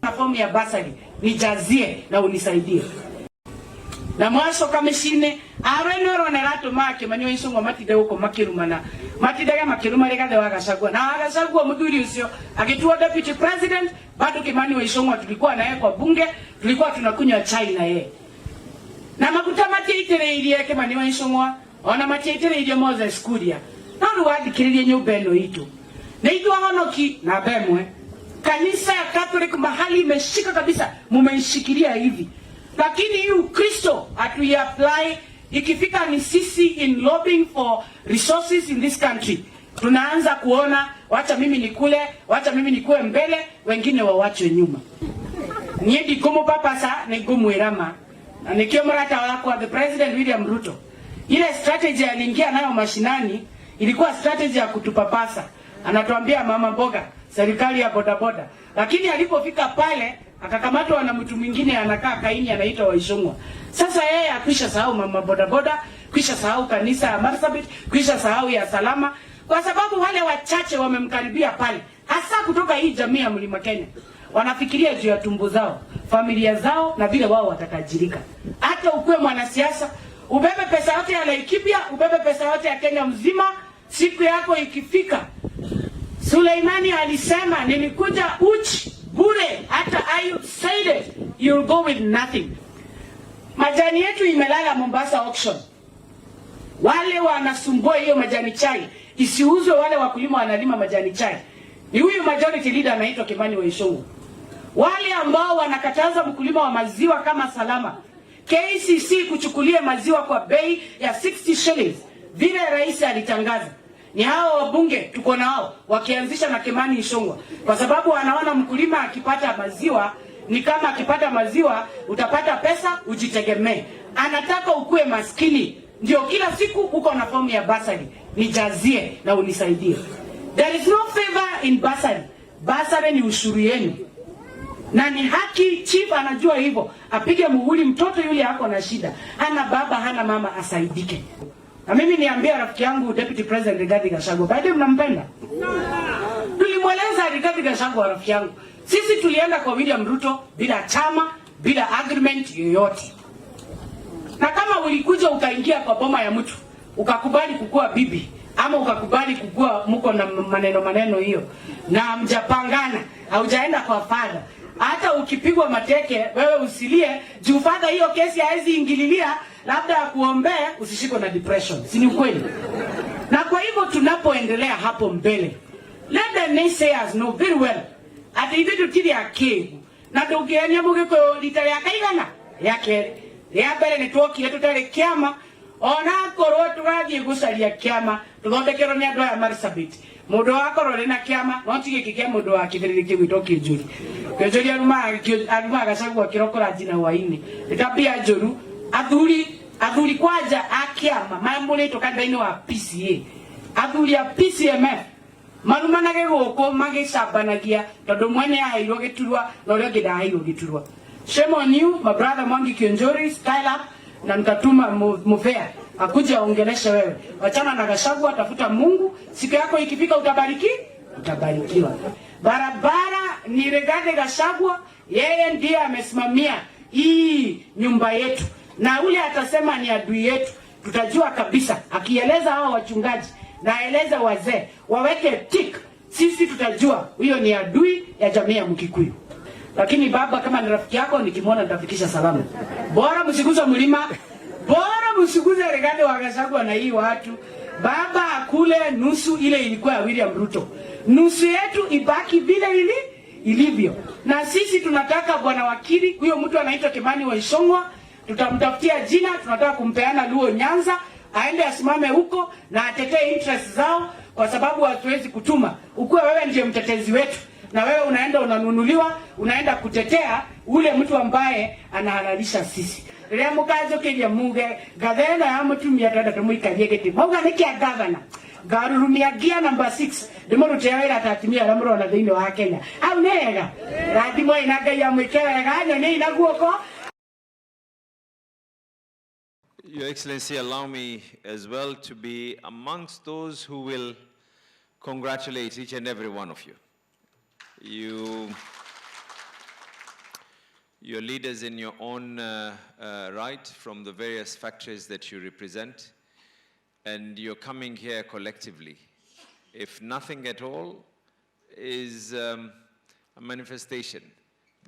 Na fomu ya basari nijazie na unisaidie. Na mwaso kamishine awenoro na rato make manyo Ichungwah matide uko makirumana matide makiruma rekade wakashagwa na wakashagwa mudhuri usio akituwa deputy president bado Kimani wa Ichungwah tulikuwa naye kwa bunge, tulikuwa tunakunywa chai na yeye. Na makuta matiitere ili yake Kimani wa Ichungwah ona matiitere ili Moses Kulia na ruwadi kiriye nyubeno itu na itu honoki na bemwe kanisa ya Catholic mahali imeshika kabisa, mumeishikilia hivi. Lakini hii Ukristo atuye apply ikifika ni sisi in lobbying for resources in this country. Tunaanza kuona wacha mimi nikule, wacha mimi nikue mbele, wengine wawachwe nyuma. Nyedi gumu papasa ni gumu irama. Na nikiwa mrata wako the President William Ruto. Ile strategy aliingia nayo mashinani ilikuwa strategy ya kutupapasa. Anatuambia mama mboga, serikali ya bodaboda. Lakini alipofika pale akakamatwa na mtu mwingine anakaa Kaini anaitwa wa Ichungwah. Sasa yeye akisha sahau mama bodaboda, kisha sahau kanisa ya Marsabit, kisha sahau ya Salama, kwa sababu wale wachache wamemkaribia pale, hasa kutoka hii jamii ya Mlima Kenya. Wanafikiria juu ya tumbo zao, familia zao na vile wao watakajirika. Hata ukue mwanasiasa, ubebe pesa yote ya Laikipia, ubebe pesa yote ya Kenya mzima, siku yako ikifika. Suleimani alisema nilikuja uchi bure, hata I said it, you'll go with nothing. Majani yetu imelala Mombasa auction. Wale wanasumbua hiyo majani chai isiuzwe, wale wakulima wanalima majani chai. Ni huyu majority leader anaitwa Kimani wa Ichungwah. Wale ambao wanakataza mkulima wa maziwa kama Salama, KCC kuchukulie maziwa kwa bei ya 60 shillings vile rais alitangaza. Ni hao wabunge tuko nao wakianzisha na Kimani Ichungwah, kwa sababu wanaona mkulima akipata maziwa ni kama akipata maziwa utapata pesa ujitegemee. Anataka ukue maskini ndio kila siku uko na fomu ya basari nijazie na unisaidie. There is no favor in basari. Basari ni ushuru yenu. Na ni haki, chief anajua hivyo. Apige muhuri mtoto yule yako na shida. Hana baba, hana mama, asaidike. Na mimi niambia rafiki yangu Deputy President Rigathi Gachagua, baadaye mnampenda? Tulimweleza Rigathi Gachagua rafiki yangu. Sisi tulienda kwa William Ruto bila chama, bila agreement yoyote. Na kama ulikuja ukaingia kwa boma ya mtu, ukakubali kukua bibi, ama ukakubali kukua mko na maneno hiyo, na mjapangana, haujaenda kwa father. Hata ukipigwa mateke, wewe usilie, juu father hiyo kesi haizi ingililia, labda akuombee usishikwe na depression. Si ni ukweli? Na kwa hivyo tunapoendelea hapo mbele, let the naysayers know very well ati ithu tutiri akigu na ndungenia mugiko rita rya kaigana yake ya mbere ni twokire tutari kiama ona korwo turathie gucaria kiama tuthondekerwo ni andu aya Marsabit mundu wakorwo rina kiama no tigiki kia mundu wa kibiriri kiwito kinjuri kinjuri aruma Gachagua kirokora jina waini itabia njuru athuri kwanja akiama mamurito kandaini wa PCA athuri a PCMF marumanage goko magicambanagia tondu mwene aheirwo giturwa na uria ngi ndaheirwo giturwa. Shame on you my brother Mwangi Kionjori, style up na nitatuma muvea akuja aongeleshe wewe. Wachana na Gachagua, tafuta Mungu, siku yako ikifika utabarikiwa. Barabara ni Rigathi Gachagua, yeye ndiye amesimamia hii nyumba yetu, na ule atasema ni adui yetu tutajua kabisa. Akieleza hao wachungaji na eleza wazee waweke tick, sisi tutajua huyo ni adui ya jamii ya Mkikuyu. Lakini baba, kama ni rafiki yako nikimwona nitafikisha salamu. Bora msiguze mlima, bora msiguze Rigathi wa Gachagua na hii watu. Baba akule nusu ile ilikuwa ya William Ruto, nusu yetu ibaki vile ilivyo. Na sisi tunataka bwana wakili, huyo mtu anaitwa Kimani wa Ichungwah, tutamtafutia jina, tunataka kumpeana Luo Nyanza, aende asimame huko na atetee interest zao, kwa sababu hatuwezi kutuma ukuwe wewe ndiye mtetezi wetu na wewe unaenda unanunuliwa, unaenda kutetea ule mtu ambaye anahalalisha sisi. Leo mkazo kelia muge gavana ya mutumia tada tumuikalie geti mauga niki ya gavana garurumia gia number 6 ndimo rutewera tatimia ramuro na thini wa Kenya au nega radimo inaga ya mwikera ganyo ni inaguoko. Your Excellency, allow me as well to be amongst those who will congratulate each and every one of you. You're leaders in your own right from the various factories that you represent, and you're coming here collectively. If nothing at all is a manifestation,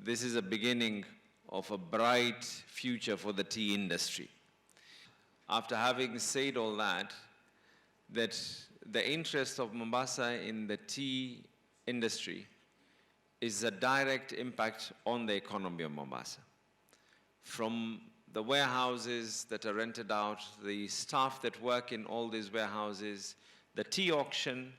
this is a beginning of a bright future for the tea industry. After having said all that the interest of Mombasa in the tea industry is a direct impact on the economy of Mombasa. From the warehouses that are rented out, the staff that work in all these warehouses, the tea auction,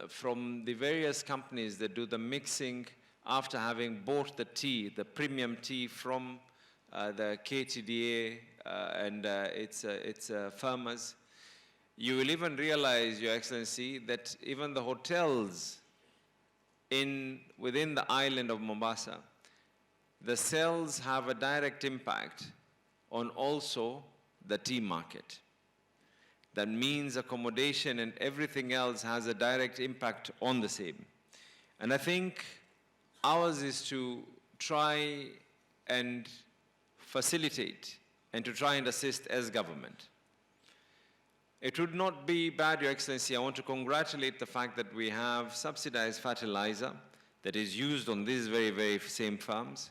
from the various companies that do the mixing after having bought the tea, the premium tea from the KTDA and its farmers. You will even realize, Your Excellency, that even the hotels within the island of Mombasa, the sales have a direct impact on also the tea market. That means accommodation and everything else has a direct impact on the same. And I think ours is to try and facilitate and to try and assist as government. It would not be bad, Your Excellency. I want to congratulate the fact that we have subsidized fertilizer that is used on these very, very same farms.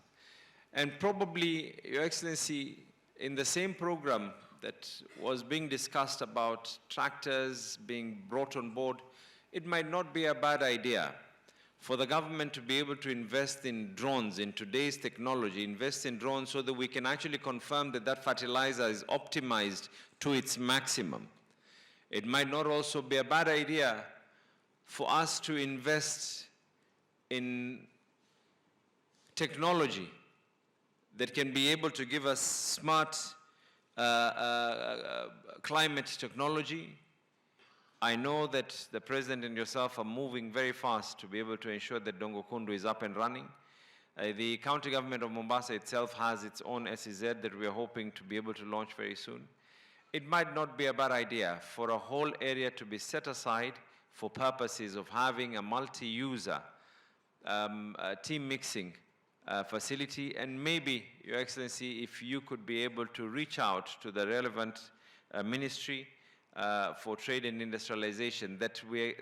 And probably, Your Excellency, in the same program that was being discussed about tractors being brought on board, it might not be a bad idea for the government to be able to invest in drones, in today's technology, invest in drones so that we can actually confirm that that fertilizer is optimized to its maximum. It might not also be a bad idea for us to invest in technology that can be able to give us smart climate technology. I know that the President and yourself are moving very fast to be able to ensure that Dongo Kundu is up and running. The county government of Mombasa itself has its own SEZ that we are hoping to be able to launch very soon. It might not be a bad idea for a whole area to be set aside for purposes of having a multi-user tea mixing facility. And maybe, Your Excellency, if you could be able to reach out to the relevant ministry for trade and industrialization, that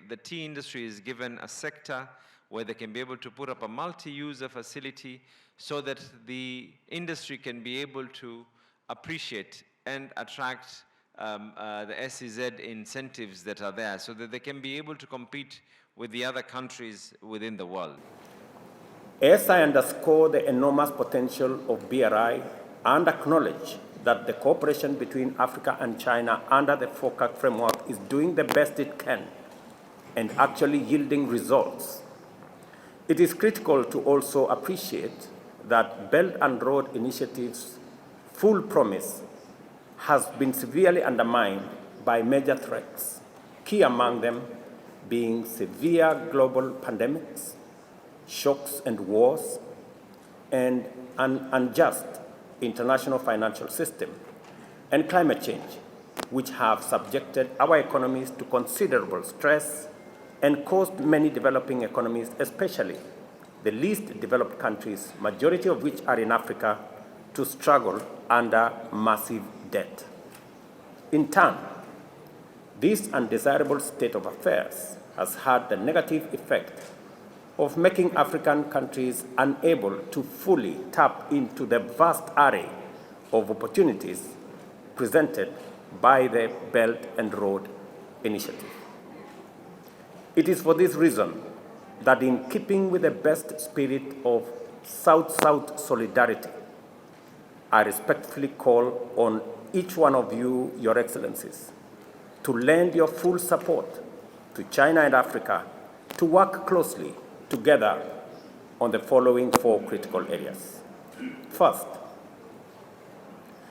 the tea industry is given a sector where they can be able to put up a multi-user facility so that the industry can be able to appreciate and attract the SEZ incentives that are there so that they can be able to compete with the other countries within the world. As I underscore the enormous potential of BRI and acknowledge that the cooperation between Africa and China under the FOCAC framework is doing the best it can and actually yielding results, it is critical to also appreciate that Belt and Road Initiative's full promise has been severely undermined by major threats, key among them being severe global pandemics, shocks and wars, and an unjust international financial system, and climate change, which have subjected our economies to considerable stress and caused many developing economies, especially the least developed countries, majority of which are in Africa, to struggle under massive debt. In turn, this undesirable state of affairs has had the negative effect of making African countries unable to fully tap into the vast array of opportunities presented by the Belt and Road Initiative. It is for this reason that, in keeping with the best spirit of South-South solidarity, I respectfully call on each one of you, Your Excellencies, to lend your full support to China and Africa to work closely together on the following 4 critical areas. First,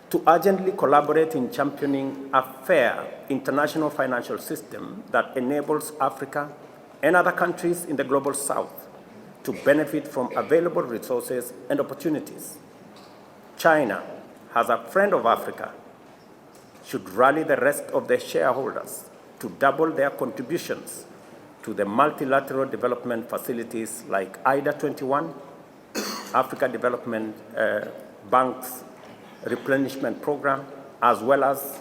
to urgently collaborate in championing a fair international financial system that enables Africa and other countries in the global South to benefit from available resources and opportunities. China, as a friend of Africa, should rally the rest of the shareholders to double their contributions to the multilateral development facilities like IDA 21, Africa Development Bank's replenishment program, as well as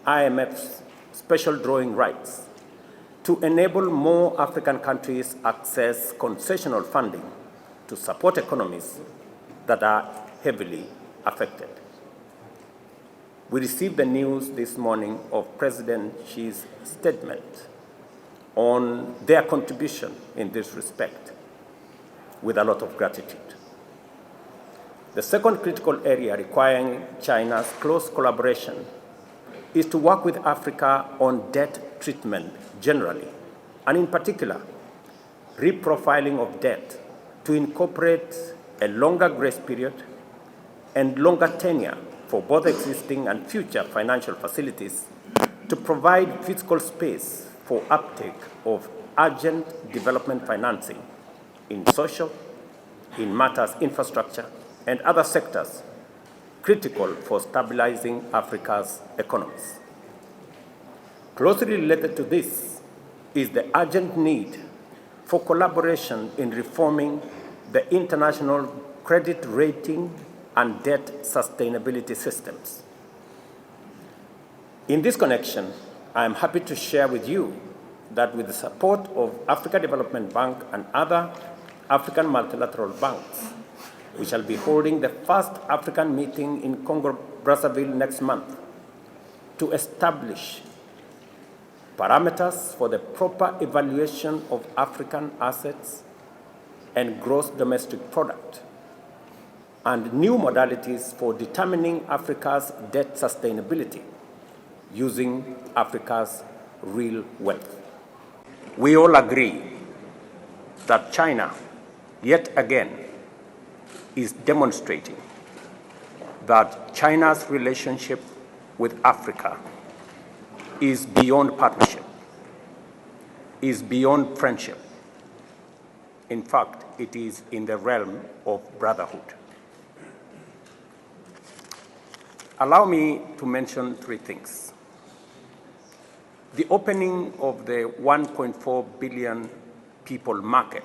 IMF's special drawing rights, to enable more African countries access concessional funding to support economies that are heavily affected. We received the news this morning of President Xi's statement on their contribution in this respect with a lot of gratitude. The second critical area requiring China's close collaboration is to work with Africa on debt treatment generally, and in particular, reprofiling of debt to incorporate a longer grace period and longer tenure for both existing and future financial facilities to provide fiscal space for uptake of urgent development financing in social, in matters infrastructure, and other sectors critical for stabilizing Africa's economies. Closely related to this is the urgent need for collaboration in reforming the international credit rating and debt sustainability systems. In this connection, I am happy to share with you that with the support of Africa Development Bank and other African multilateral banks, we shall be holding the first African meeting in Congo-Brazzaville next month to establish parameters for the proper evaluation of African assets and gross domestic product, and new modalities for determining Africa's debt sustainability using Africa's real wealth. We all agree that China, yet again, is demonstrating that China's relationship with Africa is beyond partnership, is beyond friendship. In fact, it is in the realm of brotherhood. Allow me to mention three things. The opening of the 1.4 billion people market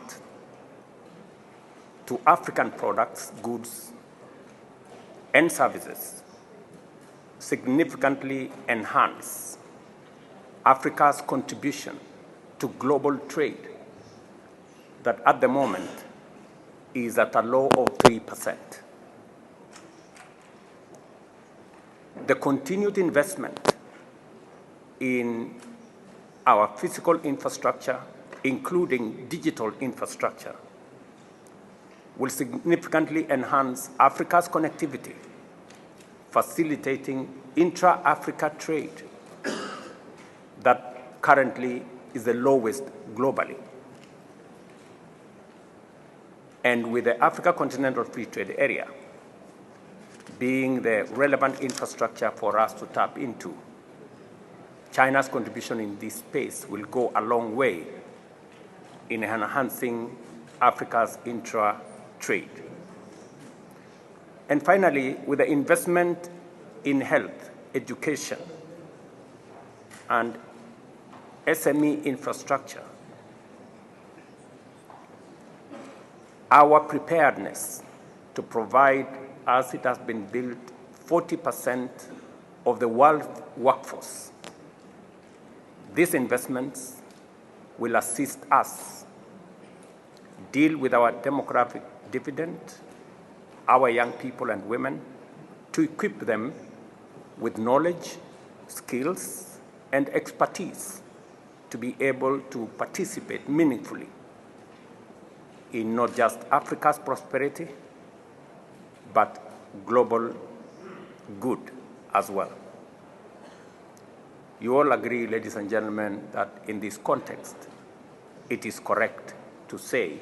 to African products, goods, and services significantly enhance Africa's contribution to global trade that at the moment is at a low of 3%. The continued investment in our physical infrastructure, including digital infrastructure, will significantly enhance Africa's connectivity, facilitating intra-Africa trade that currently is the lowest globally. And with the Africa Continental Free Trade Area being the relevant infrastructure for us to tap into, China's contribution in this space will go a long way in enhancing Africa's intra-trade. And finally, with the investment in health, education, and SME infrastructure, our preparedness to provide, as it has been built, 40% of the world workforce. These investments will assist us deal with our demographic dividend, our young people and women, to equip them with knowledge, skills, and expertise to be able to participate meaningfully in not just Africa's prosperity, but global good as well. You all agree, ladies and gentlemen, that in this context, it is correct to say,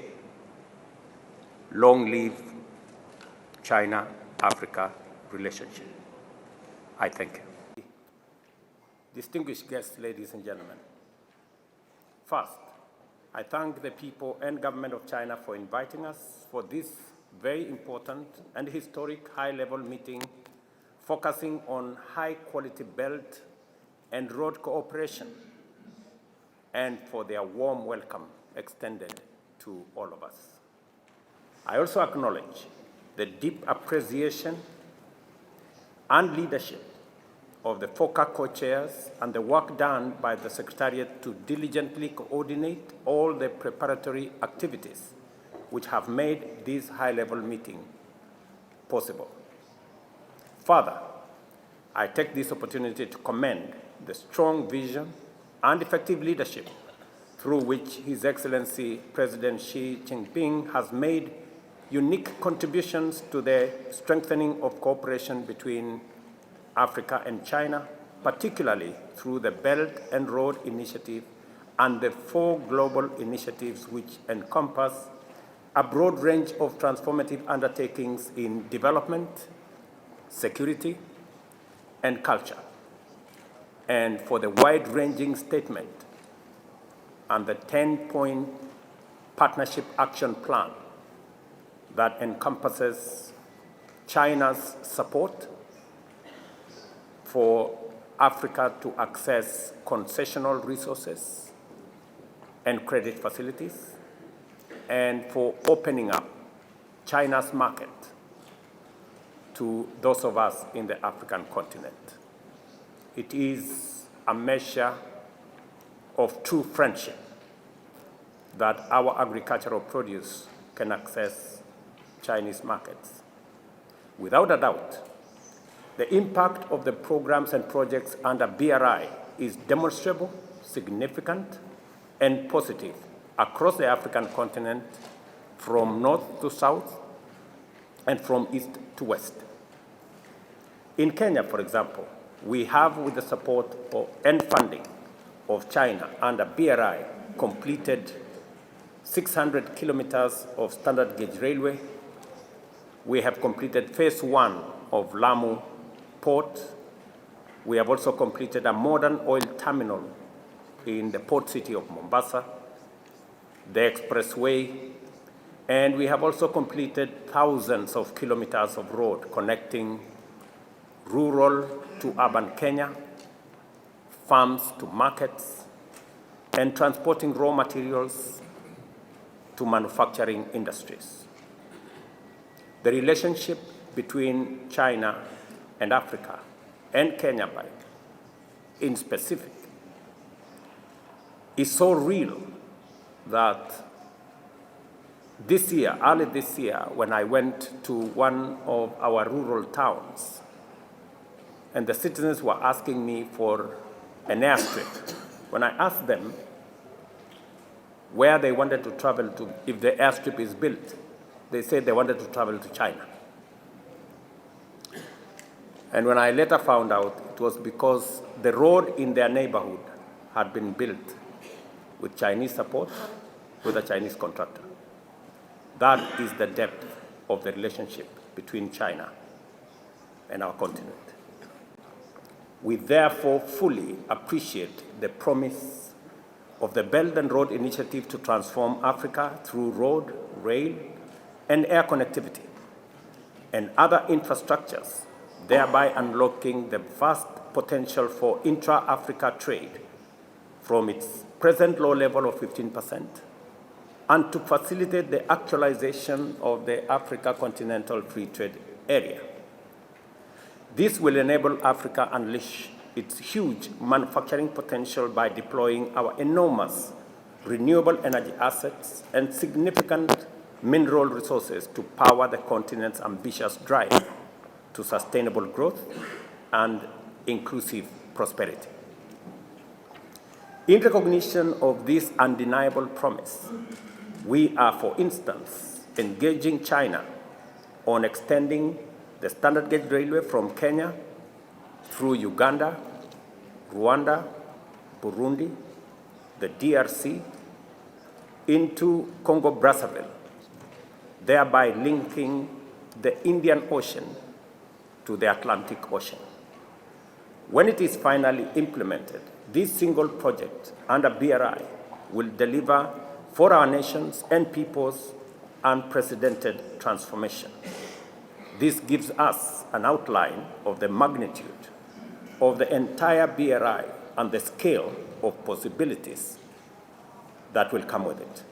long live China-Africa relationship. I thank you. Distinguished guests, ladies and gentlemen. First, I thank the people and government of China for inviting us for this very important and historic high-level meeting focusing on high-quality belt and road cooperation and for their warm welcome extended to all of us. I also acknowledge the deep appreciation and leadership of the FOCA co-chairs and the work done by the Secretariat to diligently coordinate all the preparatory activities which have made this high-level meeting possible. Further, I take this opportunity to commend the strong vision and effective leadership through which His Excellency President Xi Jinping has made unique contributions to the strengthening of cooperation between Africa and China, particularly through the Belt and Road Initiative and the 4 global initiatives which encompass a broad range of transformative undertakings in development, security, and culture, and for the wide-ranging statement and the 10-point partnership action plan that encompasses China's support for Africa to access concessional resources and credit facilities, and for opening up China's market to those of us in the African continent. It is a measure of true friendship that our agricultural produce can access Chinese markets. Without a doubt, the impact of the programs and projects under BRI is demonstrable, significant, and positive across the African continent from north to south and from east to west. In Kenya, for example, we have, with the support and funding of China under BRI, completed 600 kilometers of standard gauge railway. We have completed phase 1 of Lamu Port. We have also completed a modern oil terminal in the port city of Mombasa, the expressway, and we have also completed thousands of kilometers of road connecting rural to urban Kenya, farms to markets, and transporting raw materials to manufacturing industries. The relationship between China and Africa, and Kenya in specific, is so real that this year, early this year, when I went to one of our rural towns, and the citizens were asking me for an airstrip, when I asked them where they wanted to travel to if the airstrip is built, they said they wanted to travel to China. And when I later found out, it was because the road in their neighborhood had been built with Chinese support, with a Chinese contractor. That is the depth of the relationship between China and our continent. We therefore fully appreciate the promise of the Belt and Road Initiative to transform Africa through road, rail, and air connectivity and other infrastructures, thereby unlocking the vast potential for intra-Africa trade from its present low level of 15%, and to facilitate the actualization of the Africa Continental Free Trade Area. This will enable Africa unleash its huge manufacturing potential by deploying our enormous renewable energy assets and significant mineral resources to power the continent's ambitious drive to sustainable growth and inclusive prosperity. In recognition of this undeniable promise, we are, for instance, engaging China on extending the standard gauge railway from Kenya through Uganda, Rwanda, Burundi, the DRC, into Congo-Brazzaville, thereby linking the Indian Ocean to the Atlantic Ocean. When it is finally implemented, this single project under BRI will deliver for our nations and peoples unprecedented transformation. This gives us an outline of the magnitude of the entire BRI and the scale of possibilities that will come with it.